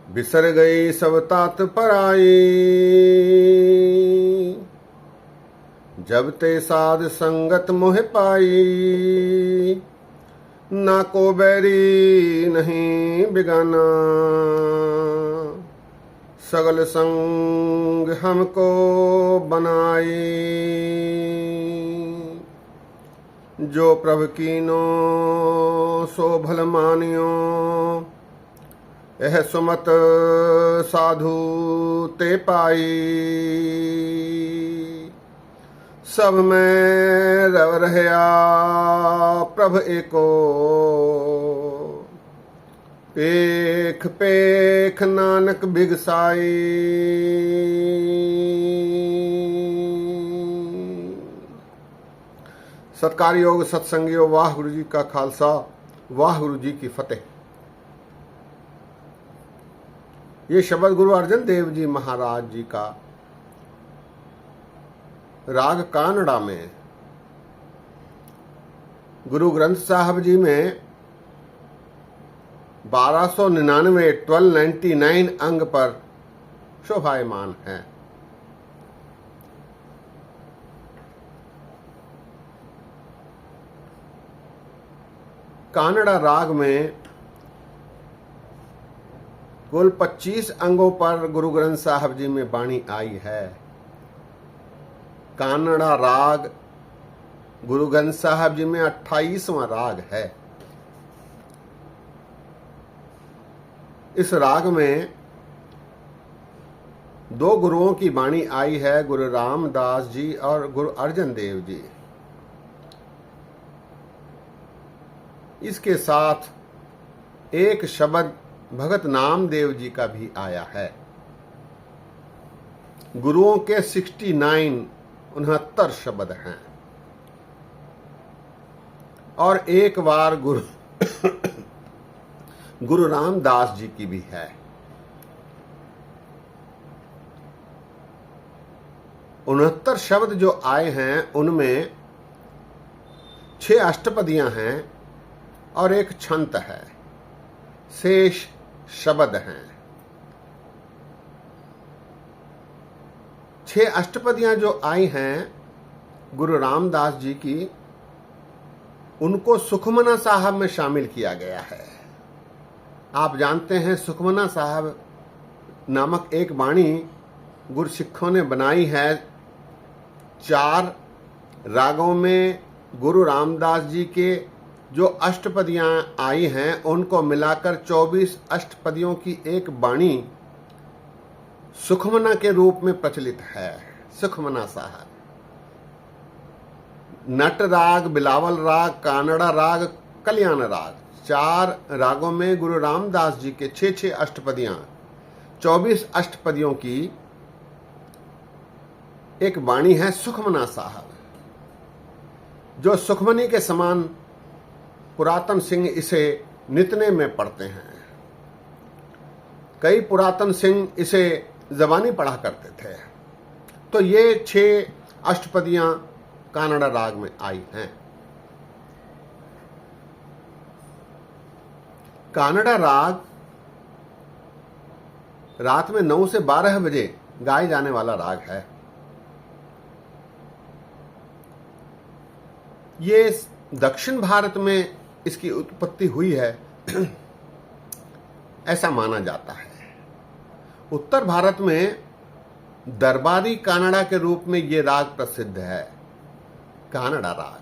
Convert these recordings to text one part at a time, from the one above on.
बिसर गई सब तात पराई। जब ते साध संगत मोह पाई। ना को बैरी नहीं बिगाना। सगल संग हमको बनाई। जो प्रभु कीनो सो भल मानियो। यह सुमत साधु ते पाई। सब में रव रहया प्रभ एको। पेख पेख नानक बिगसाई। सत्कार योग सत्संगियो, वाह गुरु जी का खालसा, वाह गुरु जी की फतेह। ये शब्द गुरु अर्जन देव जी महाराज जी का राग कानड़ा में गुरु ग्रंथ साहब जी में 1299 अंग पर शोभायमान है। कानड़ा राग में कुल 25 अंगों पर गुरु ग्रंथ साहब जी में वाणी आई है। कानड़ा राग गुरु ग्रंथ साहब जी में 28वां राग है। इस राग में दो गुरुओं की वाणी आई है, गुरु रामदास जी और गुरु अर्जन देव जी। इसके साथ एक शब्द भगत नामदेव जी का भी आया है। गुरुओं के 69 शब्द हैं और एक बार गुरु रामदास जी की भी है। 69 शब्द जो आए हैं उनमें 6 अष्टपदियां हैं और एक छंत है, शेष शब्द हैं। 6 अष्टपदियां जो आई हैं गुरु रामदास जी की, उनको सुखमना साहब में शामिल किया गया है। आप जानते हैं सुखमना साहब नामक एक वाणी गुरु सिखों ने बनाई है। 4 रागों में गुरु रामदास जी के जो अष्टपदियां आई हैं उनको मिलाकर 24 अष्टपदियों की एक वाणी सुखमना के रूप में प्रचलित है। सुखमना साहब नट राग, बिलावल राग, कानड़ा राग, कल्याण राग, 4 रागों में गुरु रामदास जी के 6 अष्टपदियां 24 अष्टपदियों की एक वाणी है सुखमना साहब, जो सुखमनी के समान पुरातन सिंह इसे नितने में पढ़ते हैं। कई पुरातन सिंह इसे जबानी पढ़ा करते थे। तो ये 6 अष्टपदियां कानड़ा राग में आई हैं। कानड़ा राग रात में 9 से 12 बजे गाए जाने वाला राग है। ये दक्षिण भारत में इसकी उत्पत्ति हुई है ऐसा माना जाता है। उत्तर भारत में दरबारी कानड़ा के रूप में ये राग प्रसिद्ध है, कानड़ा राग।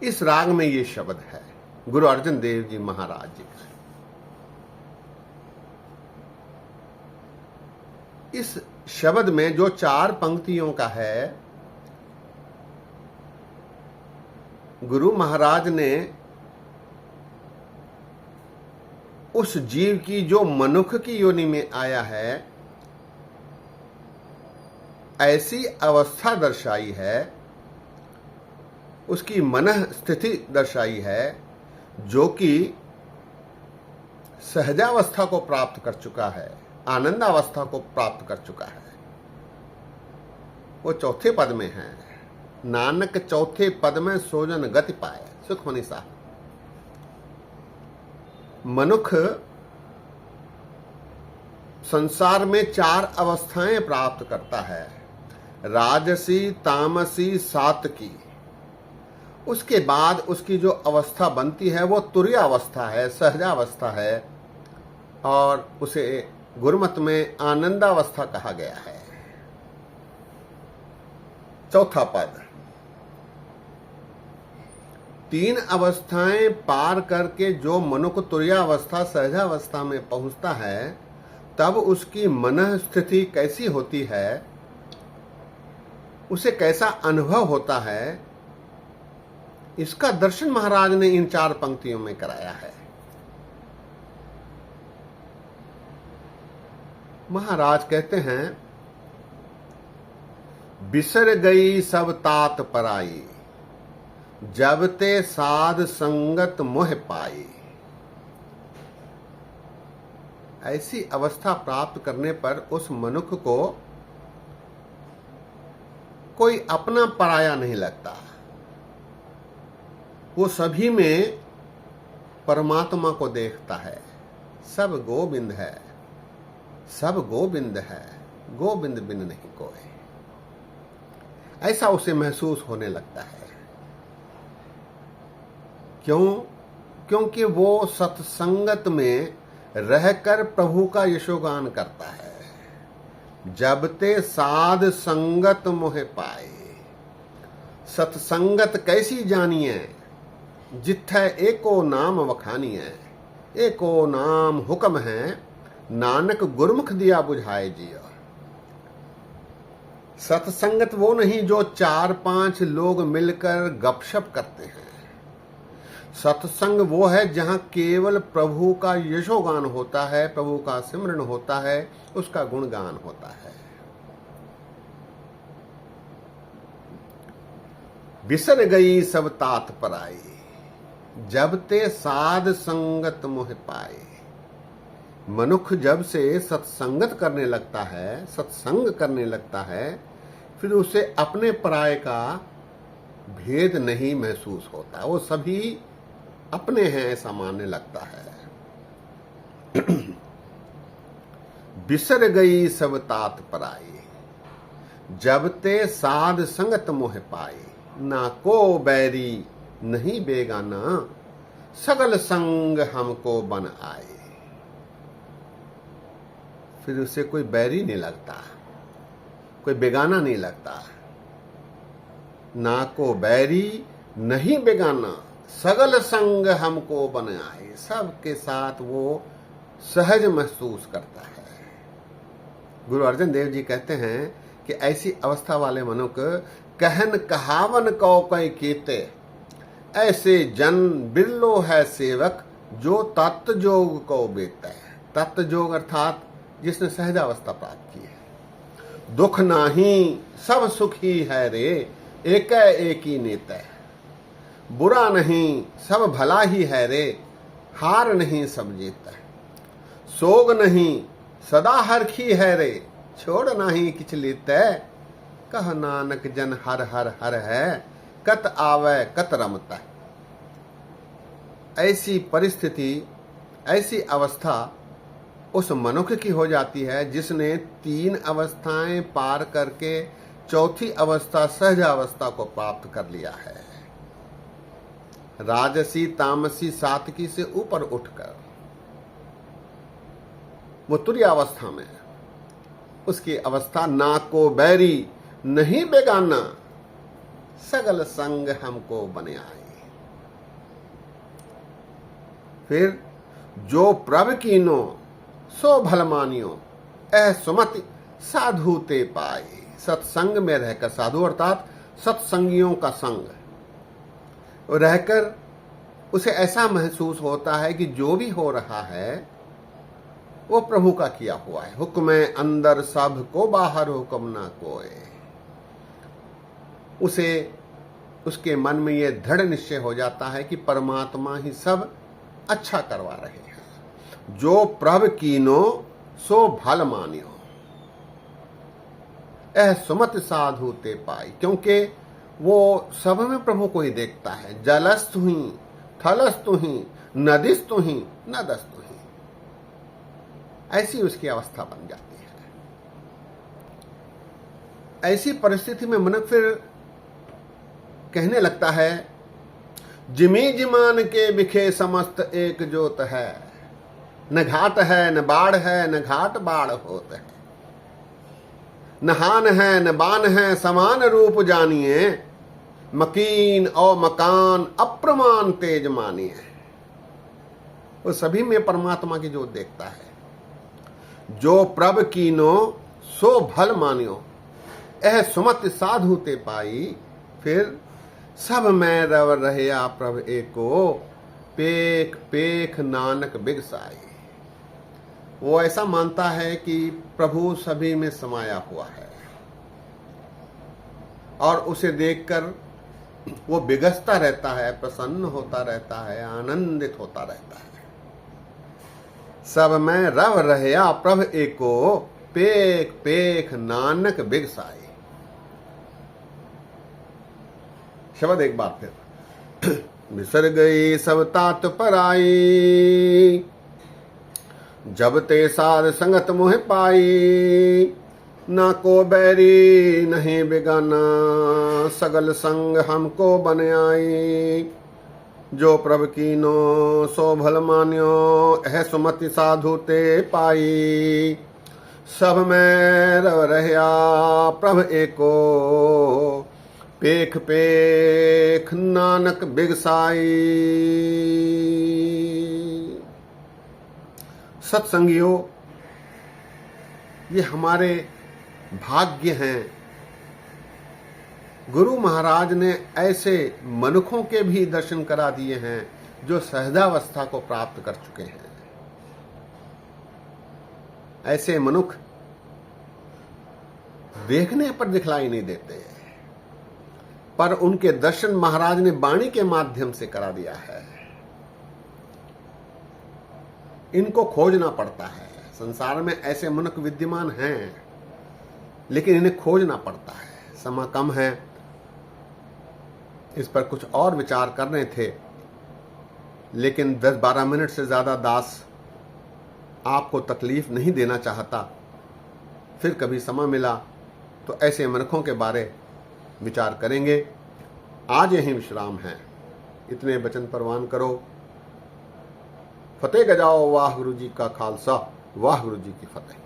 इस राग में ये शब्द है गुरु अर्जन देव जी महाराज जी का। इस शब्द में जो 4 पंक्तियों का है, गुरु महाराज ने उस जीव की जो मनुष्य की योनि में आया है ऐसी अवस्था दर्शाई है, उसकी मनः स्थिति दर्शाई है जो कि सहजावस्था को प्राप्त कर चुका है, आनंदावस्था को प्राप्त कर चुका है। वो चौथे पद में है, नानक चौथे पद में सोजन गति पाए। सुखमनी साहब मनुष्य संसार में 4 अवस्थाएं प्राप्त करता है, राजसी, तामसी, सात्विकी। उसके बाद उसकी जो अवस्था बनती है वो तुर्यावस्था है, सहजावस्था है, और उसे गुरुमत में आनंदावस्था कहा गया है। चौथा पद, 3 अवस्थाएं पार करके जो मनुष्य तुर्यावस्था, सहजावस्था में पहुंचता है, तब उसकी मन स्थिति कैसी होती है, उसे कैसा अनुभव होता है, इसका दर्शन महाराज ने इन 4 पंक्तियों में कराया है। महाराज कहते हैं, बिसर गई सब तात पराई, जब ते साध संगत मोह पाई। ऐसी अवस्था प्राप्त करने पर उस मनुष्य को कोई अपना पराया नहीं लगता। वो सभी में परमात्मा को देखता है। सब गोविंद है, सब गोविंद है, गोविंद बिन नहीं कोई, ऐसा उसे महसूस होने लगता है। क्यों? क्योंकि वो सत्संगत में रहकर प्रभु का यशोगान करता है। जब ते साध संगत मोह पाए। सत्संगत कैसी जानिए, जिथै एको नाम वखानिए। एको नाम हुक्म है, नानक गुरमुख दिया बुझाए जिया। सत्संगत वो नहीं जो 4-5 लोग मिलकर गपशप करते हैं। सत्संग वो है जहां केवल प्रभु का यशोगान होता है, प्रभु का सिमरन होता है, उसका गुणगान होता है। बिसर गई सब तात पराई, जब ते साध संगत मोह पाए। मनुष्य जब से सत्संगत करने लगता है, सत्संग करने लगता है, फिर उसे अपने पराये का भेद नहीं महसूस होता। वो सभी अपने हैं ऐसा मानने लगता है। बिसर गई सब तात पराई, जब ते साध संगत मोह पाए। ना को बैरी नहीं बेगाना, सगल संग हमको बन आए। फिर उसे कोई बैरी नहीं लगता, कोई बेगाना नहीं लगता। ना को बैरी नहीं बेगाना, सगल संग हमको बन आए। सबके साथ वो सहज महसूस करता है। गुरु अर्जन देव जी कहते हैं कि ऐसी अवस्था वाले मनुष्य कहन कहावन कौ कई कीते, ऐसे जन बिरलो है सेवक, जो तत्व जोग को बेते। तत्व जोग अर्थात जिसने सहजावस्था प्राप्त की है। दुख नाही सब सुखी है रे, एक ही नेता। बुरा नहीं सब भला ही है रे, हार नहीं सब जीता। सोग नहीं सदा हरखी है रे, छोड़ नहीं किछ लेते। कह नानक जन हर हर हर है, कत आवे कत रमता। ऐसी परिस्थिति, ऐसी अवस्था उस मनुष्य की हो जाती है जिसने 3 अवस्थाएं पार करके चौथी अवस्था सहजावस्था को प्राप्त कर लिया है। राजसी, तामसी, सात्विकी से ऊपर उठकर वो तुर्यावस्था में, उसकी अवस्था ना को बैरी नहीं बेगाना, सगल संग हमको बने आए। फिर जो प्रभ कीनो सो भल मानियो, ऐ सुमति साधु ते पाए। सत्संग में रहकर, साधु अर्थात सत्संगियों का संग रहकर उसे ऐसा महसूस होता है कि जो भी हो रहा है वो प्रभु का किया हुआ है। हुक्म अंदर सब को बाहर हुक्म ना कोई। उसे, उसके मन में यह दृढ़ निश्चय हो जाता है कि परमात्मा ही सब अच्छा करवा रहे हैं। जो प्रभ कीनो सो भल मानियो, ऐ सुमत साधु ते पाई। क्योंकि वो सब में प्रभु को ही देखता है। जलस्तु ही, थलस्तु ही, नदिस्तु ही, नदस्तु ही। ऐसी उसकी अवस्था बन जाती है। ऐसी परिस्थिति में मनुष्य फिर कहने लगता है, जिमी जिमान के बिखे समस्त एक जोत है, न घाट है न बाढ़ है न घाट बाढ़ होत है, न हान है न बान है समान रूप जानिए, मकीन और मकान अप्रमाण तेज मानिए। वो सभी में परमात्मा की जोत देखता है। जो प्रभ कीनो सो भल मानियो, एह सुमत साधु ते पाई, फिर सब में रव रहया प्रभ एको, पेख पेख नानक बिगसाई। वो ऐसा मानता है कि प्रभु सभी में समाया हुआ है और उसे देखकर वो बिगसता रहता है, प्रसन्न होता रहता है, आनंदित होता रहता है। सब में रव रहया प्रभ एको, पेख पेख नानक बिगसाई। शब्द एक बार फिर। बिसर गई सब तात पराई, जब ते साध संगत मुह पाई, ना को बैरी नहीं बेगाना, सगल संग हमको बन आई। जो प्रभ कीनो सो भल मान्यो, है सुमति साधु ते पाई। सब में रव रहया प्रभ एको, पेख पेख नानक बिगसाई। सत्संगियों, ये हमारे भाग्य हैं। गुरु महाराज ने ऐसे मनुखों के भी दर्शन करा दिए हैं जो सहजावस्था को प्राप्त कर चुके हैं। ऐसे मनुख देखने पर दिखलाई नहीं देते, पर उनके दर्शन महाराज ने वाणी के माध्यम से करा दिया है। इनको खोजना पड़ता है। संसार में ऐसे मनुष्य विद्यमान हैं, लेकिन इन्हें खोजना पड़ता है। समय कम है, इस पर कुछ और विचार कर रहे थे, लेकिन 10-12 मिनट से ज्यादा दास आपको तकलीफ नहीं देना चाहता। फिर कभी समय मिला तो ऐसे मनुखों के बारे विचार करेंगे। आज यही विश्राम है। इतने वचन परवान करो। फतेह गजाओ। वाह गुरु जी का खालसा, वाह गुरु जी की फतेह।